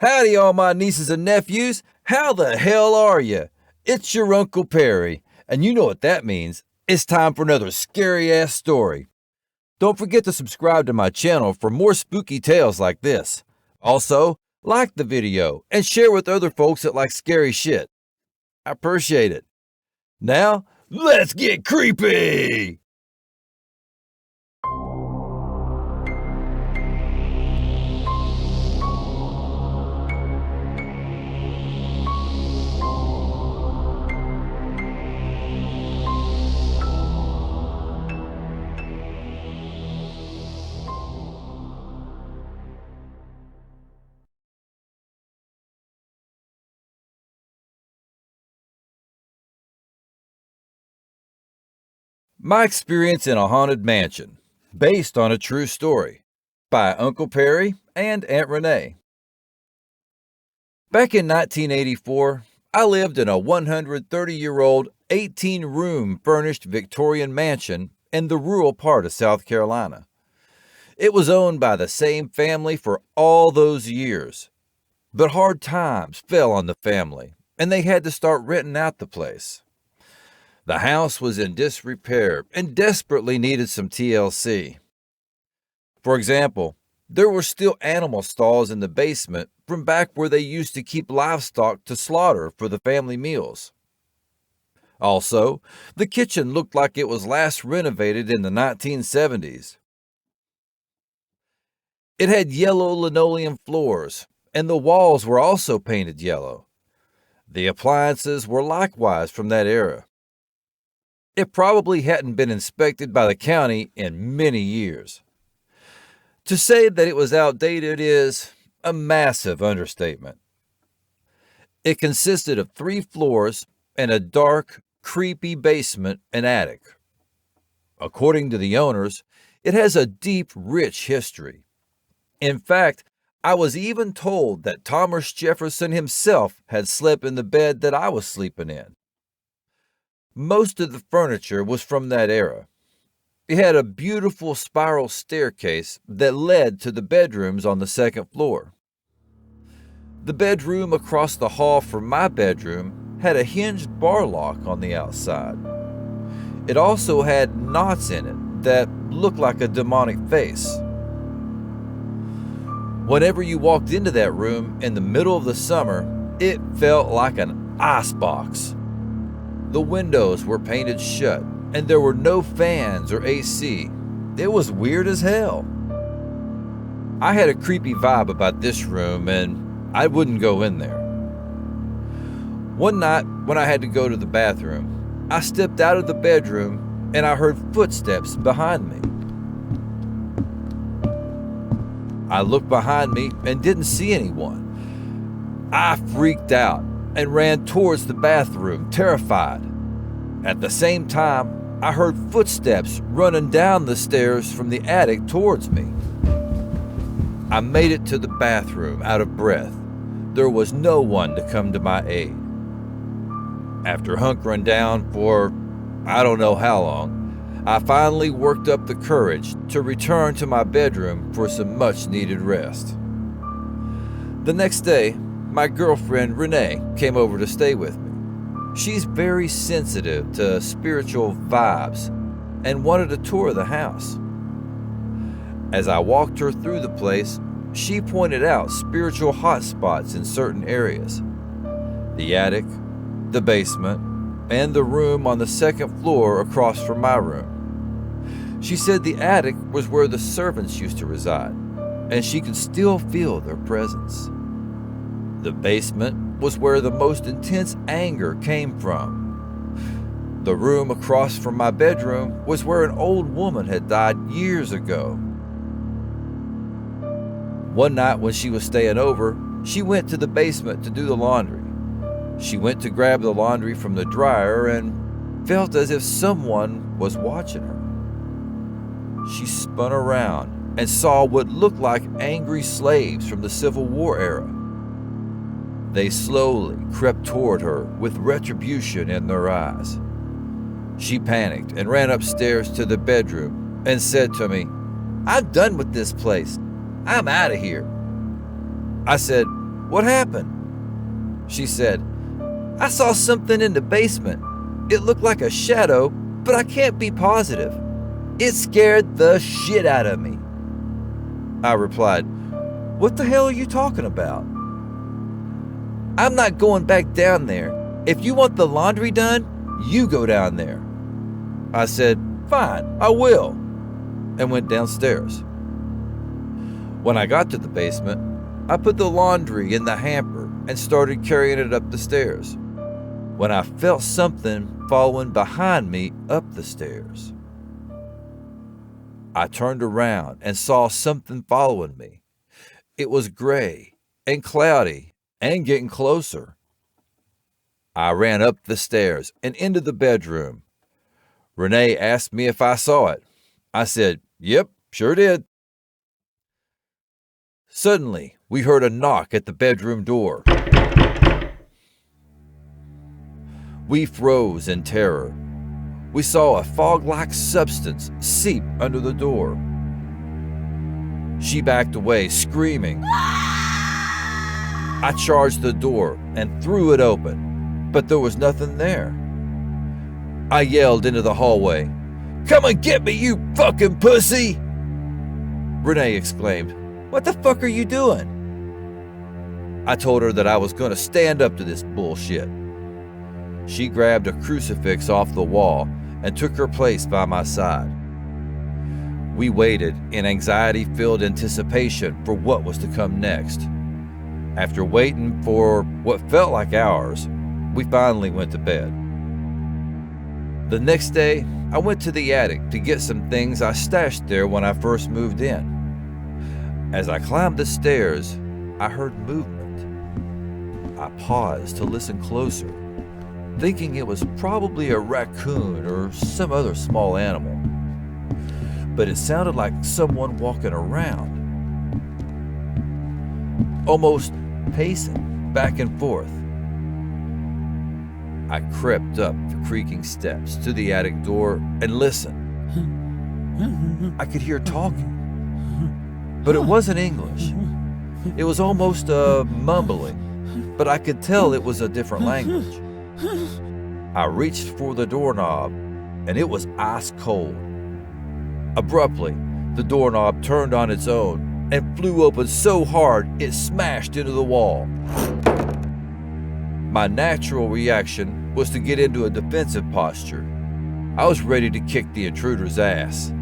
Howdy, all my nieces and nephews. How the hell are you? It's your Uncle Perry, and you know what that means. It's time for another scary-ass story. Don't forget to subscribe to my channel for more spooky tales like this. Also, like the video and share with other folks that like scary shit. I appreciate it. Now, let's get creepy! My Experience in a Haunted Mansion, based on a true story, by Uncle Perry and Aunt Renee. Back in 1984, I lived in a 130-year-old, 18-room furnished Victorian mansion in the rural part of South Carolina. It was owned by the same family for all those years, but hard times fell on the family, and they had to start renting out the place. The house was in disrepair and desperately needed some TLC. For example, there were still animal stalls in the basement from back where they used to keep livestock to slaughter for the family meals. Also, the kitchen looked like it was last renovated in the 1970s. It had yellow linoleum floors, and the walls were also painted yellow. The appliances were likewise from that era. It probably hadn't been inspected by the county in many years. To say that it was outdated is a massive understatement. It consisted of 3 floors and a dark, creepy basement and attic. According to the owners, it has a deep, rich history. In fact, I was even told that Thomas Jefferson himself had slept in the bed that I was sleeping in. Most of the furniture was from that era. It had a beautiful spiral staircase that led to the bedrooms on the second floor. The bedroom across the hall from my bedroom had a hinged bar lock on the outside. It also had knots in it that looked like a demonic face. Whenever you walked into that room in the middle of the summer, it felt like an icebox. The windows were painted shut, and there were no fans or AC. It was weird as hell. I had a creepy vibe about this room, and I wouldn't go in there. One night, when I had to go to the bathroom, I stepped out of the bedroom, and I heard footsteps behind me. I looked behind me and didn't see anyone. I freaked out and ran towards the bathroom, terrified. At the same time, I heard footsteps running down the stairs from the attic towards me. I made it to the bathroom out of breath. There was no one to come to my aid. After hunkering down for I don't know how long, I finally worked up the courage to return to my bedroom for some much-needed rest. The next day, my girlfriend Renee came over to stay with me. She's very sensitive to spiritual vibes and wanted a tour of the house. As I walked her through the place, she pointed out spiritual hotspots in certain areas. The attic, the basement, and the room on the second floor across from my room. She said the attic was where the servants used to reside, and she could still feel their presence. The basement was where the most intense anger came from. The room across from my bedroom was where an old woman had died years ago. One night when she was staying over, she went to the basement to do the laundry. She went to grab the laundry from the dryer and felt as if someone was watching her. She spun around and saw what looked like angry slaves from the Civil War era. They slowly crept toward her with retribution in their eyes. She panicked and ran upstairs to the bedroom and said to me, "I'm done with this place. I'm out of here." I said, "What happened?" She said, "I saw something in the basement. It looked like a shadow, but I can't be positive. It scared the shit out of me." I replied, "What the hell are you talking about?" "I'm not going back down there. If you want the laundry done, you go down there." I said, "Fine, I will," and went downstairs. When I got to the basement, I put the laundry in the hamper and started carrying it up the stairs, when I felt something following behind me up the stairs. I turned around and saw something following me. It was gray and cloudy and getting closer. I ran up the stairs and into the bedroom. Renee asked me if I saw it. I said, "Yep, sure did." Suddenly, we heard a knock at the bedroom door. We froze in terror. We saw a fog-like substance seep under the door. She backed away, screaming. I charged the door and threw it open, but there was nothing there. I yelled into the hallway, "Come and get me, you fucking pussy!" Renee exclaimed, "What the fuck are you doing?" I told her that I was going to stand up to this bullshit. She grabbed a crucifix off the wall and took her place by my side. We waited in anxiety-filled anticipation for what was to come next. After waiting for what felt like hours, we finally went to bed. The next day, I went to the attic to get some things I stashed there when I first moved in. As I climbed the stairs, I heard movement. I paused to listen closer, thinking it was probably a raccoon or some other small animal. But it sounded like someone walking around, almost pacing back and forth. I crept up the creaking steps to the attic door and listened. I could hear talking, but it wasn't English. It was almost mumbling, but I could tell it was a different language. I reached for the doorknob, and it was ice cold. Abruptly, the doorknob turned on its own and flew open so hard it smashed into the wall. My natural reaction was to get into a defensive posture. I was ready to kick the intruder's ass.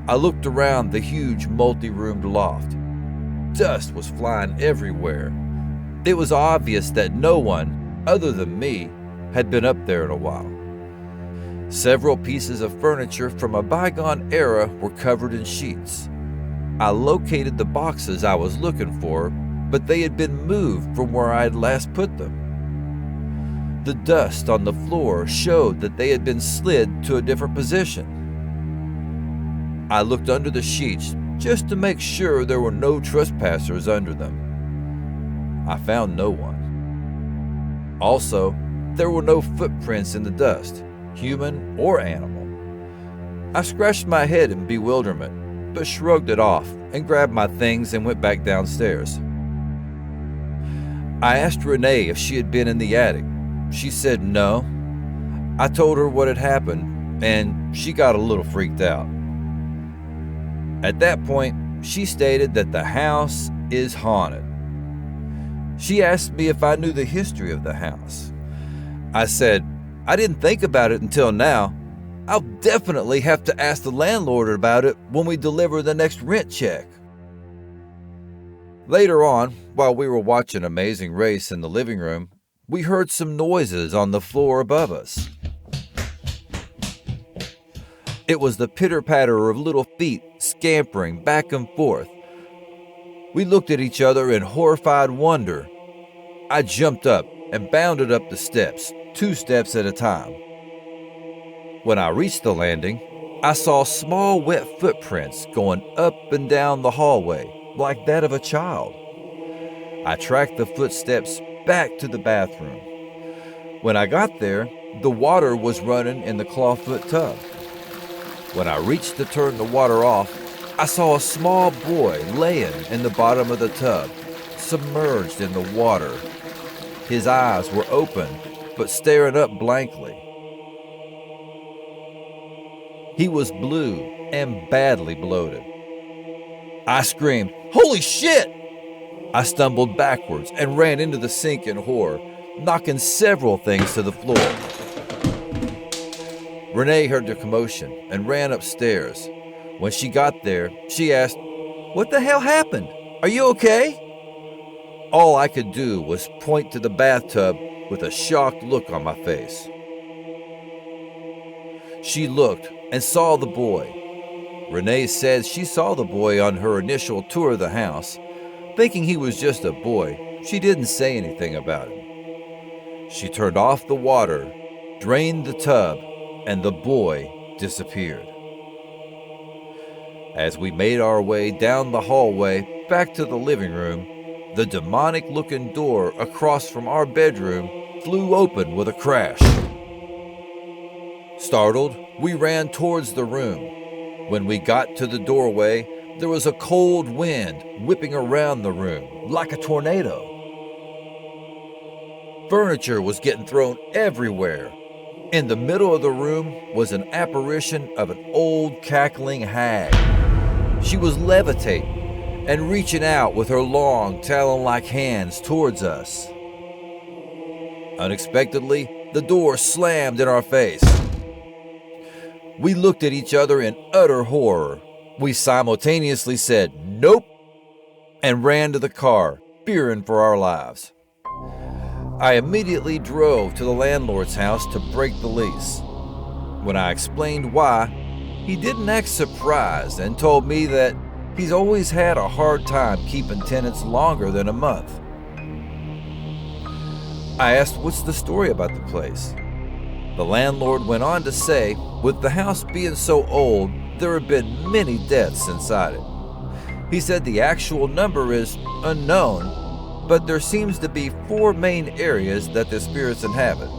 I looked around the huge multi-roomed loft. Dust was flying everywhere. It was obvious that no one, other than me, had been up there in a while. Several pieces of furniture from a bygone era were covered in sheets. I located the boxes I was looking for, but they had been moved from where I had last put them. The dust on the floor showed that they had been slid to a different position. I looked under the sheets just to make sure there were no trespassers under them. I found no one. Also, there were no footprints in the dust, human or animal. I scratched my head in bewilderment, but shrugged it off and grabbed my things and went back downstairs. I asked Renee if she had been in the attic. She said no. I told her what had happened, and she got a little freaked out. At that point, she stated that the house is haunted. She asked me if I knew the history of the house. I said, I didn't think about it until now. I'll definitely have to ask the landlord about it when we deliver the next rent check. Later on, while we were watching Amazing Race in the living room, we heard some noises on the floor above us. It was the pitter-patter of little feet scampering back and forth. We looked at each other in horrified wonder. I jumped up and bounded up the steps, 2 steps at a time. When I reached the landing, I saw small wet footprints going up and down the hallway like that of a child. I tracked the footsteps back to the bathroom. When I got there, the water was running in the clawfoot tub. When I reached to turn the water off, I saw a small boy laying in the bottom of the tub, submerged in the water. His eyes were open, but staring up blankly. He was blue and badly bloated. I screamed, "Holy shit!" I stumbled backwards and ran into the sink in horror, knocking several things to the floor. Renee heard the commotion and ran upstairs. When she got there, she asked, "What the hell happened? Are you okay?" All I could do was point to the bathtub with a shocked look on my face. She looked and saw the boy. Renee said she saw the boy on her initial tour of the house. Thinking he was just a boy, she didn't say anything about him. She turned off the water, drained the tub, and the boy disappeared. As we made our way down the hallway back to the living room, the demonic-looking door across from our bedroom flew open with a crash. Startled, we ran towards the room. When we got to the doorway, there was a cold wind whipping around the room like a tornado. Furniture was getting thrown everywhere. In the middle of the room was an apparition of an old cackling hag. She was levitating and reaching out with her long, talon-like hands towards us. Unexpectedly, the door slammed in our face. We looked at each other in utter horror. We simultaneously said, "Nope," and ran to the car, fearing for our lives. I immediately drove to the landlord's house to break the lease. When I explained why, he didn't act surprised and told me that he's always had a hard time keeping tenants longer than a month. I asked what's the story about the place. The landlord went on to say, with the house being so old, there have been many deaths inside it. He said the actual number is unknown, but there seems to be 4 main areas that the spirits inhabit.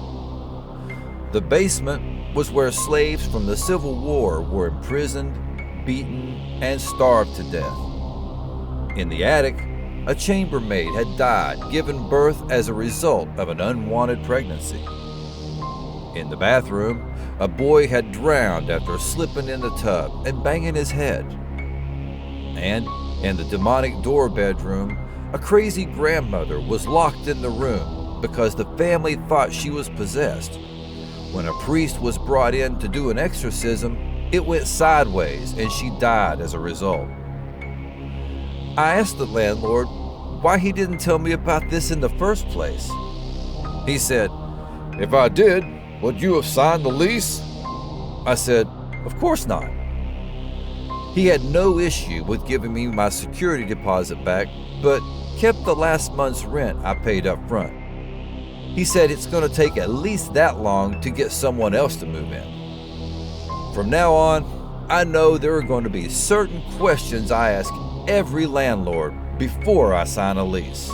The basement was where slaves from the Civil War were imprisoned, beaten, and starved to death. In the attic, a chambermaid had died, giving birth as a result of an unwanted pregnancy. In the bathroom, a boy had drowned after slipping in the tub and banging his head. And in the demonic door bedroom, a crazy grandmother was locked in the room because the family thought she was possessed. When a priest was brought in to do an exorcism, it went sideways and she died as a result. I asked the landlord why he didn't tell me about this in the first place. He said, "If I did, would you have signed the lease?" I said, "Of course not." He had no issue with giving me my security deposit back, but kept the last month's rent I paid up front. He said it's going to take at least that long to get someone else to move in. From now on, I know there are going to be certain questions I ask every landlord before I sign a lease.